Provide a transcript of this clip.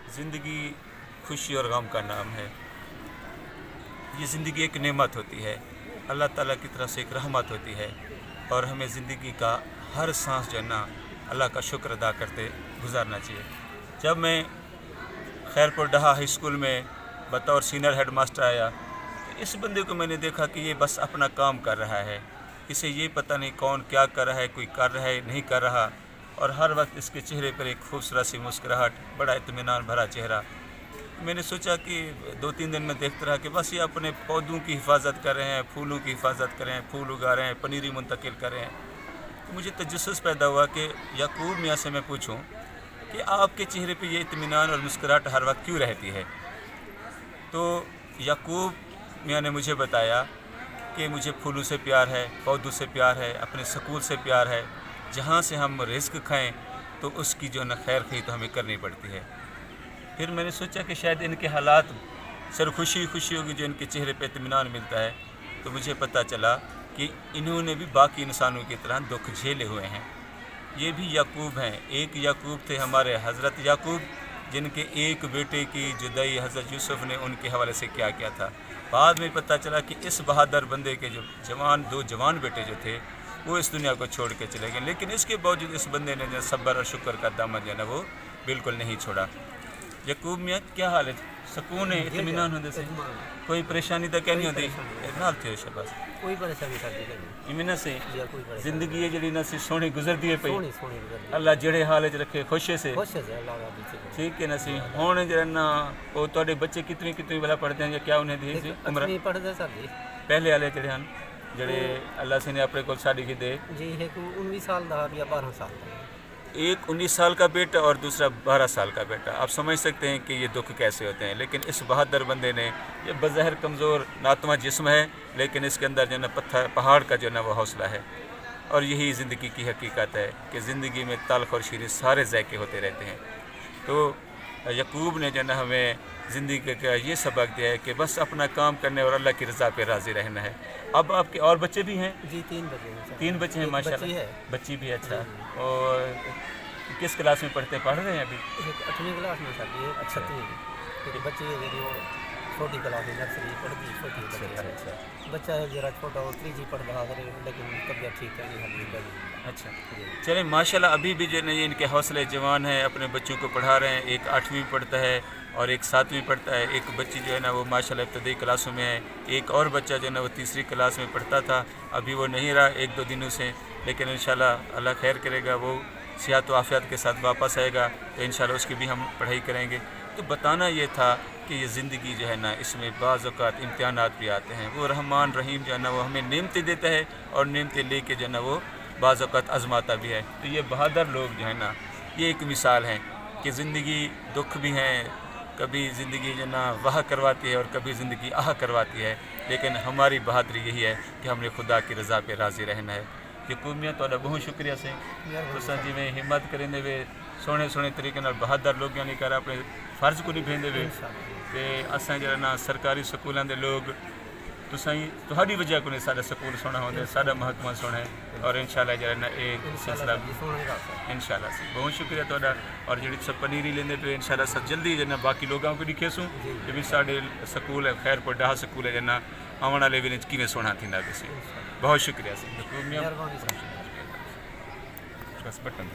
ज़िंदगी खुशी और गम का नाम है। ये ज़िंदगी एक नेमत होती है, अल्लाह ताला की तरफ से एक रहमत होती है, और हमें ज़िंदगी का हर सांस जो है ना अल्लाह का शुक्र अदा करते गुजारना चाहिए। जब मैं खैरपुर डहा हाई स्कूल में बतौर सीनियर हेड मास्टर आया तो इस बंदे को मैंने देखा कि ये बस अपना काम कर रहा है, इसे ये पता नहीं कौन क्या कर रहा है, कोई कर रहा है नहीं कर रहा, और हर वक्त इसके चेहरे पर एक खूबसूरत सी मुस्कुराहट, बड़ा इत्मीनान भरा चेहरा। मैंने सोचा कि 2-3 दिन में देखता रहा कि बस ये अपने पौधों की हिफाजत कर रहे हैं, फूलों की हिफाजत कर रहे हैं, फूल उगा रहे हैं, पनीरी मुंतकिल कर रहे हैं। तो मुझे तजस्सुस पैदा हुआ कि याकूब मियाँ से मैं पूछूं कि आपके चेहरे पे ये इत्मीनान और मुस्कुराहट हर वक्त क्यों रहती है। तो याकूब मियाँ ने मुझे बताया कि मुझे फूलों से प्यार है, पौधों से प्यार है, अपने सकूल से प्यार है। जहाँ से हम रिज़्क़ खाएं तो उसकी जो न खैर खी तो हमें करनी पड़ती है। फिर मैंने सोचा कि शायद इनके हालात सिर्फ खुशी खुशी होगी जो इनके चेहरे पे इत्मीनान मिलता है। तो मुझे पता चला कि इन्होंने भी बाकी इंसानों की तरह दुख झेले हुए हैं। ये भी याकूब हैं। एक याकूब थे हमारे हज़रत याकूब, जिनके एक बेटे की जुदाई हज़रत यूसुफ़ ने उनके हवाले से क्या किया था। बाद में पता चला कि इस बहादुर बंदे के जो दो जवान बेटे जो थे वो इस दुनिया को छोड़ के चले गए, लेकिन इसके बावजूद इस बंदे ने जो सब्र और शुक्र का दामन जो है ना वो बिल्कुल नहीं छोड़ा। याकूब मियाँ क्या हाल है? सुकून है, इत्मीनान होने से कोई परेशानी तो क्या नहीं होती नाल थे शाबाश कोई परेशानी करती इमिना से कोई परेशानी जिंदगी है जी ना सी सोहनी गुजरती है पई। सोहनी सोहनी गुजरती अल्लाह जेड़े हाल च रखे खुशे से खुश है अल्लाह का बीच ठीक है ना सी। हुण जरा ना वो ਤੁਹਾਡੇ ਬੱਚੇ कितनी कितनी वाला पढ़ते हैं या क्या उन्हें दी सी उम्र नहीं पढ़ते साडी पहले वाले जेड़े हैं जेड़े अल्लाह से ने अपने को साड़ी की दे जी एक 19 साल दा या 12 साल दा। एक 19 साल का बेटा और दूसरा 12 साल का बेटा। आप समझ सकते हैं कि ये दुख कैसे होते हैं। लेकिन इस बहादुर बंदे ने, ये बज़ाहिर कमज़ोर नातवा जिस्म है, लेकिन इसके अंदर जो ना पत्थर पहाड़ का जो ना वो हौसला है। और यही ज़िंदगी की हकीकत है कि ज़िंदगी में तल्ख़ और शीरीं सारे ज़ायके होते रहते हैं। तो याकूब ने जो ना हमें ज़िंदगी का ये सबक दिया है कि बस अपना काम करने और अल्लाह की रज़ा पे राज़ी रहना है। अब आपके और बच्चे भी हैं? जी 3 बच्चे हैं। 3 बच्चे हैं माशाल्लाह। बच्ची भी अच्छा। और किस क्लास में पढ़ रहे हैं अभी? एक 8वीं क्लास में सर ये अच्छा। 6वीं बच्ची है मेरी वो छोटी क्लास में नर्सरी पढ़ती छोटी बच्ची। अच्छा बच्चा है जरा छोटा वो 3G पढ़ रहा है लेकिन तबीयत ठीक है नहीं। अच्छा चलें माशाल्लाह। अभी भी जो है इनके हौसले जवान हैं, अपने बच्चों को पढ़ा रहे हैं। एक 8वीं पढ़ता है और एक 7वीं पढ़ता है। एक बच्ची जो है ना वो माशाल्लाह इब्तदाई क्लासों में है। एक और बच्चा जो है ना वो 3री क्लास में पढ़ता था, अभी वो नहीं रहा 1-2 दिनों से, लेकिन इंशाल्लाह अल्लाह खैर करेगा, वो सेहत व आफ़ियत के साथ वापस आएगा तो इंशाल्लाह उसकी भी हम पढ़ाई करेंगे। तो बताना ये था कि ये ज़िंदगी जो है ना इसमें बाज़ औक़ात इम्तिहानात भी आते हैं। वो रहमान रहीम जो है ना वो हमें नेमतें देता है और नेमतें लेके जो है ना वो बाज़ औक़ात आज़माता भी है। तो ये बहादुर लोग जो है ना ये एक मिसाल हैं कि ज़िंदगी दुख भी हैं, कभी ज़िंदगी जो ना वाह करवाती है और कभी ज़िंदगी आह करवाती है, लेकिन हमारी बहादुरी यही है कि हमने खुदा की रज़ा पे राज़ी रहना है। याकूब मियाँ तुहाडा बहुत शुक्रिया से तुसां जिवें हिम्मत करेंदे वे सोहणे सोहणे तरीके नाल बहादुर लोग यानी कर अपने फर्ज को निभांदे वे ते असां जरा ना सरकारी स्कूलों के लोग तुहाडी वजह को सारा स्कूल सोहना होंदे, सारा महकमा सोहना है। और इंशाल्लाह जरा ना एक सिलसिला इंशाल्लाह से बहुत शुक्रिया तुहाडा। और जी सब पनीरी लेंदे पे इंशाल्लाह सब जल्दी जना बाकी लोगों को दिखेसूँ कि भी साढ़े स्कूल है खैरपुर डहा स्कूल है जना आने वाले दिन किवें सोहना थींदा वैसे। बहुत शुक्रिया से बस बटन